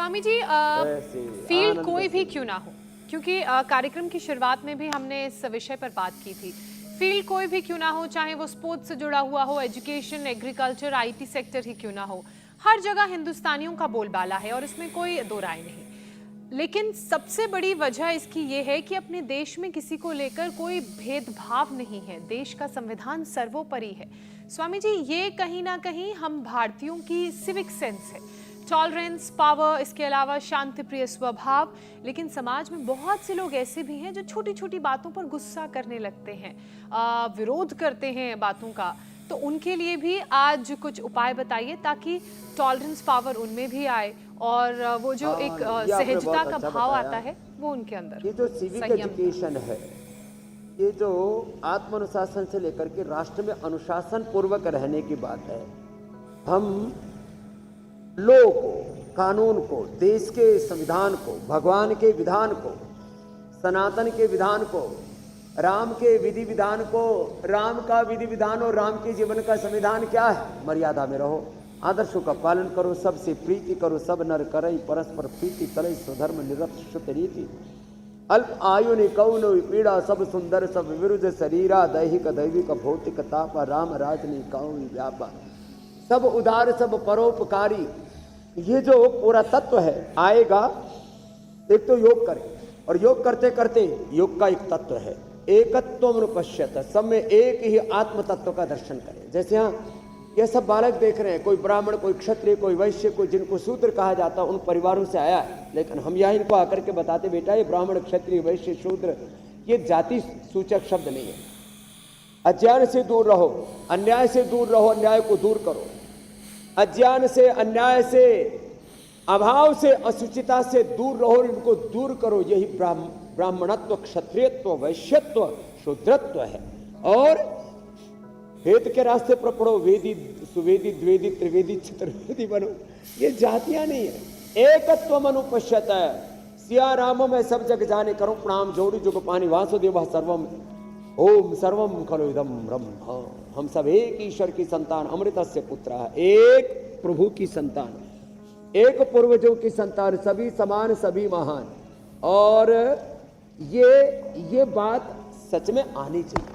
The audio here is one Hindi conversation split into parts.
स्वामी जी, फील्ड कोई भी क्यों ना हो, क्योंकि कार्यक्रम की शुरुआत में भी हमने इस विषय पर बात की थी। फील्ड कोई भी क्यों ना हो, चाहे वो स्पोर्ट्स से जुड़ा हुआ हो, एजुकेशन, एग्रीकल्चर, आईटी सेक्टर ही क्यों ना हो, हर जगह हिंदुस्तानियों का बोलबाला है और इसमें कोई दो राय नहीं। लेकिन सबसे बड़ी वजह इसकी ये है कि अपने देश में किसी को लेकर कोई भेदभाव नहीं है। देश का संविधान सर्वोपरि है। स्वामी जी, ये कहीं ना कहीं हम भारतीयों की सिविक सेंस है, टॉलरेंस, पावर, इसके अलावा शांति प्रिय स्वभाव। लेकिन समाज में बहुत से लोग ऐसे भी हैं जो छोटी छोटी बातों पर गुस्सा करने लगते हैं, विरोध करते हैं बातों का। तो उनके लिए भी आज कुछ उपाय बताइए ताकि टॉलरेंस, पावर उनमें भी आए और वो जो एक सहजता का भाव आता है वो उनके अंदर। ये जो सिविक एजुकेशन है, ये जो आत्मानुशासन से लेकर के राष्ट्र में अनुशासन पूर्वक रहने की बात है। हम लोगों को, कानून को, देश के संविधान को, भगवान के विधान को, सनातन के विधान को, राम के विधि विधान को, राम का विधि विधान और राम के जीवन का संविधान क्या है? मर्यादा में रहो, आदर्शों का पालन करो, सबसे प्रीति करो, सब नर करई परस्पर प्रीति तलई स्वधर्म निरत शुत रीति, अल्प आयु ने कौन पीड़ा, सब सुंदर सब विरुद्ध शरीरा, दैहिक दैविक भौतिक तापा, राम राज ने कौन व्यापा, सब उदार सब परोपकारी। ये जो पूरा तत्व है आएगा। एक तो योग करें, और योग करते करते योग का एक तत्व है एकत्व अनुपश्यत, सब में एक ही आत्म तत्व का दर्शन करें। जैसे यहाँ ये सब बालक देख रहे हैं, कोई ब्राह्मण, कोई क्षत्रिय, कोई वैश्य, कोई जिनको शूद्र कहा जाता है, उन परिवारों से आया है। लेकिन हम यहाँ इनको आकर के बताते, बेटा ये ब्राह्मण, क्षत्रिय, वैश्य, शूद्र ये जाति सूचक शब्द नहीं है। अज्ञान से दूर रहो, अन्याय से दूर रहो, अन्याय को दूर करो। अज्ञान से, अन्याय से, अभाव से, असुचिता से दूर रहो, इनको दूर करो। यही ब्राह्मणत्व, क्षत्रियत्व, वैश्यत्व, शूद्रत्व है। और वेद के रास्ते पर पढ़ो, वेदी, सुवेदी, द्वेदी, त्रिवेदी, चतुर्वेदी बनो। ये जातियां नहीं है, एकत्व अनुपश्यत है। सिया राम में सब जग जाने, करो प्रणाम जोड़ी जुग पानी, वासुदेव सर्वम ओम सर्वम खलु इदम ब्रह्म। हम सब एक ईश्वर की संतान, अमृतस्य पुत्र, एक प्रभु की संतान, एक पूर्वजों की संतान, सभी समान, सभी महान। और ये बात सच में आनी चाहिए।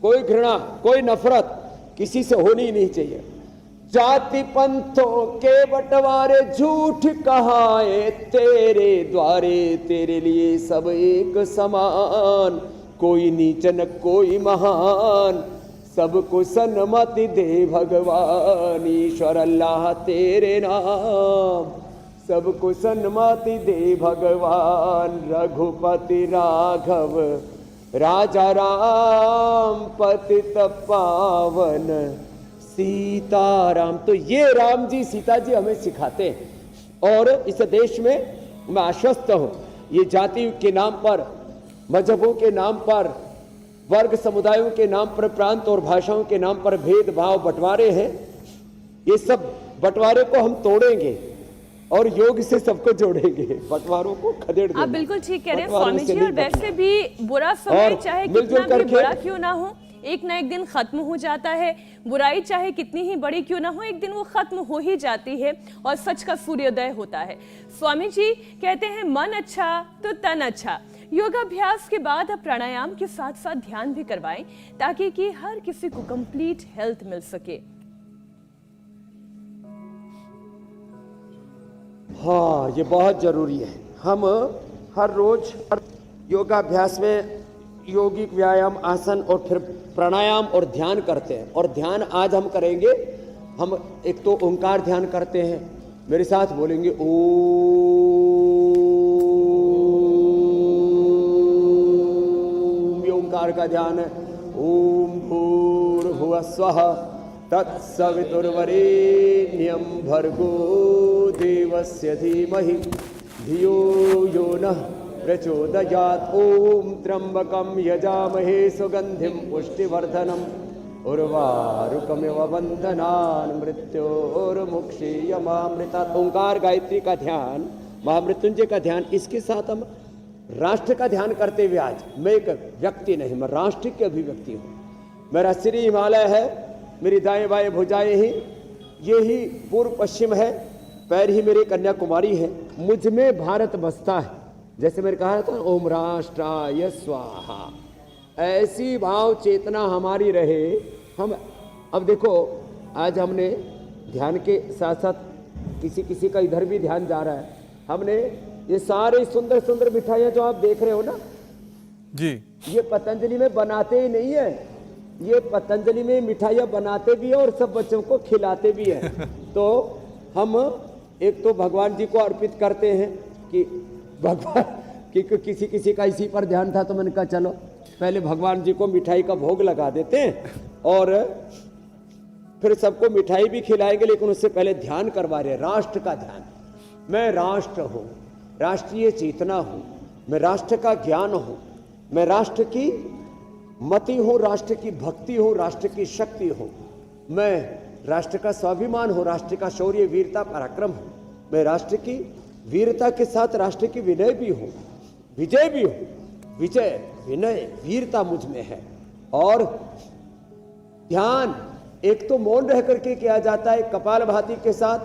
कोई घृणा, कोई नफरत किसी से होनी नहीं चाहिए। जाति पंथों के बंटवारे झूठ कहाए, तेरे द्वारे तेरे लिए सब एक समान, कोई नीच न कोई महान, सबको सन्मति दे भगवान, ईश्वर अल्लाह तेरे नाम, सबको सन्मति दे भगवान, रघुपति राघव राजा राम, पतित पावन सीताराम। तो ये राम जी, सीता जी हमें सिखाते हैं। और इस देश में मैं आश्वस्त हूं, ये जाति के नाम पर, मजहबों के नाम पर, वर्ग समुदायों के नाम पर, प्रांत और भाषाओं के नाम पर भेदभाव, बंटवारे हैं। ये सब बंटवारे को हम तोड़ेंगे और योग से सबको जोड़ेंगे, बंटवारों को खदेड़ देंगे। आप बिल्कुल ठीक कह रहे हैं स्वामी जी। और वैसे भी बुरा समय चाहे कितना भी बड़ा क्यों ना हो, एक ना एक दिन खत्म हो जाता है। बुराई चाहे कितनी ही बड़ी क्यों ना हो, एक दिन वो खत्म हो ही जाती है और सच का सूर्योदय होता है। स्वामी जी कहते हैं मन अच्छा तो तन अच्छा। योगाभ्यास के बाद आप प्राणायाम के साथ साथ ध्यान भी करवाएं ताकि कि हर किसी को कंप्लीट हेल्थ मिल सके। हाँ, ये बहुत जरूरी है। हम हर रोज योगाभ्यास में योगिक व्यायाम, आसन और फिर प्राणायाम और ध्यान करते हैं। और ध्यान आज हम करेंगे, हम एक तो ओंकार ध्यान करते हैं, मेरे साथ बोलेंगे ओम। ओंकार का ध्यान है ओम भूर्भुवः स्वः तत्सवितुर्वरेण्यं भर्गो देवस्य धीमहि धियो यो नः प्रचोदयात्। ओम त्र्यंबकं यजामहे सुगंधिं पुष्टिवर्धनम् उर्वारुकमिव बन्धनान् मृत्योर्मुक्षीयमामृतात्। ओंकार गायत्री का ध्यान, महामृत्युंजय का ध्यान, इसके साथ हम राष्ट्र का ध्यान करते हुए, आज मैं एक व्यक्ति नहीं, मैं राष्ट्र की अभिव्यक्ति हूँ। मेरा श्री हिमालय है, मेरी दाएं बाएं भुजाएं ही, ये ही पूर्व पश्चिम है, पैर ही मेरे कन्याकुमारी है, मुझ में भारत बसता है। जैसे मैंने कहा था ओम राष्ट्राय स्वाहा, ऐसी भाव चेतना हमारी रहे। हम अब देखो, आज हमने ध्यान के साथ साथ किसी का इधर भी ध्यान जा रहा है, हमने ये सारे सुंदर सुंदर मिठाइयाँ जो आप देख रहे हो ना जी, ये पतंजलि में बनाते ही नहीं है, ये पतंजलि में मिठाइयाँ बनाते भी है और सब बच्चों को खिलाते भी है। तो हम एक तो भगवान जी को अर्पित करते हैं कि भगवान कि किसी का इसी पर ध्यान था, तो मैंने कहा चलो पहले भगवान जी को मिठाई का भोग लगा देते हैं और फिर सबको मिठाई भी खिलाएंगे, लेकिन उससे पहले ध्यान करवा रहे, राष्ट्र का ध्यान। मैं राष्ट्र हूँ, राष्ट्रीय चेतना हूँ, मैं राष्ट्र का ज्ञान हूँ, मैं राष्ट्र की मति हूँ, राष्ट्र की भक्ति हूँ, राष्ट्र की शक्ति हूँ, मैं राष्ट्र का स्वाभिमान हूँ, राष्ट्र का शौर्य वीरता पराक्रम हूँ, मैं राष्ट्र की वीरता के साथ राष्ट्र की विनय भी हूँ, विजय भी हूँ। विजय विनय वीरता मुझ में है। और ध्यान एक तो मौन रह करके किया जाता है, कपालभाति के साथ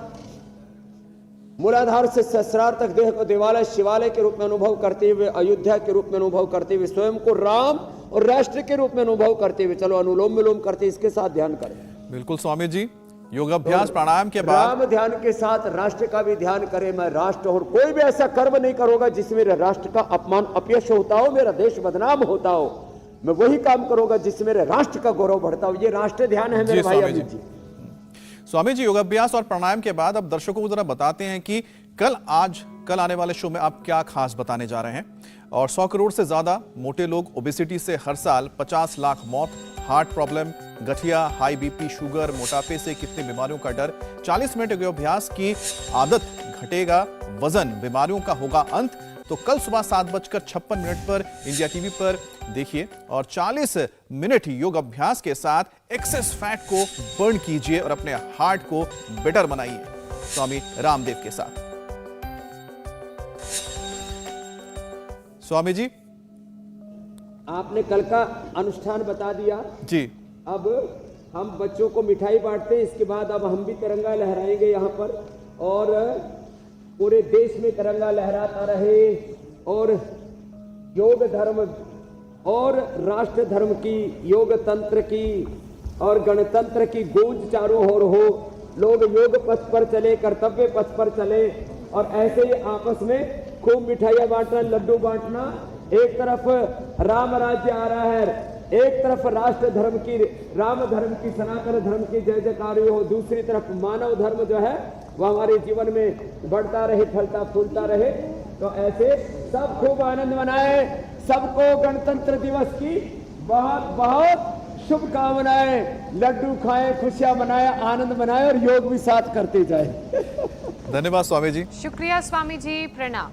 मूलाधार से सहस्रार तक देह को देवालय शिवालय के रूप में अनुभव करते हुए, अयोध्या के रूप में अनुभव करते हुए, स्वयं को राम और राष्ट्र के रूप में अनुभव करते हुए, चलो अनुलोम विलोम करते इसके साथ ध्यान करें। बिल्कुल स्वामी जी, योगाभ्यास प्राणायाम के बाद राम ध्यान के साथ राष्ट्र का भी ध्यान करें। मैं राष्ट्र और कोई भी ऐसा कर्म नहीं करूंगा जिसमें मेरे राष्ट्र का अपमान अपयश होता हो, मेरा देश बदनाम होता हो। मैं वही काम करूंगा जिससे मेरे राष्ट्र का गौरव बढ़ता हो। ये राष्ट्र ध्यान है मेरे भाई अमित जी। स्वामी जी, योगाभ्यास और प्राणायाम के बाद अब दर्शकों को जरा बताते हैं कि कल आने वाले शो में आप क्या खास बताने जा रहे हैं। और 100 करोड़ से ज्यादा मोटे लोग, ओबेसिटी से हर साल 50 लाख मौत, हार्ट प्रॉब्लम, गठिया, हाई बीपी, शुगर, मोटापे से कितनी बीमारियों का डर, 40 मिनट योगाभ्यास की आदत घटेगा वजन, बीमारियों का होगा अंत। तो कल सुबह 7:56 पर इंडिया टीवी पर देखिए और 40 मिनट योग अभ्यास के साथ एक्सेस फैट को बर्न कीजिए और अपने हार्ट को बेटर बनाइए स्वामी रामदेव के साथ। स्वामी जी, आपने कल का अनुष्ठान बता दिया जी। अब हम बच्चों को मिठाई बांटते हैं, इसके बाद अब हम भी तिरंगा लहराएंगे यहाँ पर और पूरे देश में तिरंगा लहराता रहे और योग धर्म और राष्ट्र धर्म की, योग तंत्र की और गणतंत्र की गूंज चारों ओर हो। लोग योग पथ पर चले, कर्तव्य पथ पर चले और ऐसे ही आपस में खूब मिठाइयाँ बांटना, लड्डू बांटना। एक तरफ राम राज्य आ रहा है, एक तरफ राष्ट्र धर्म की, राम धर्म की, सनातन धर्म की जय जयकारी हो, दूसरी तरफ मानव धर्म जो है वह हमारे जीवन में बढ़ता रहे, फलता फूलता रहे। तो ऐसे सब खूब आनंद मनाए। सबको गणतंत्र दिवस की बहुत बहुत शुभकामनाएं। लड्डू खाएं, खुशियां मनाएं, आनंद मनाएं और योग भी साथ करते जाएं। धन्यवाद स्वामी जी। शुक्रिया स्वामी जी, प्रणाम।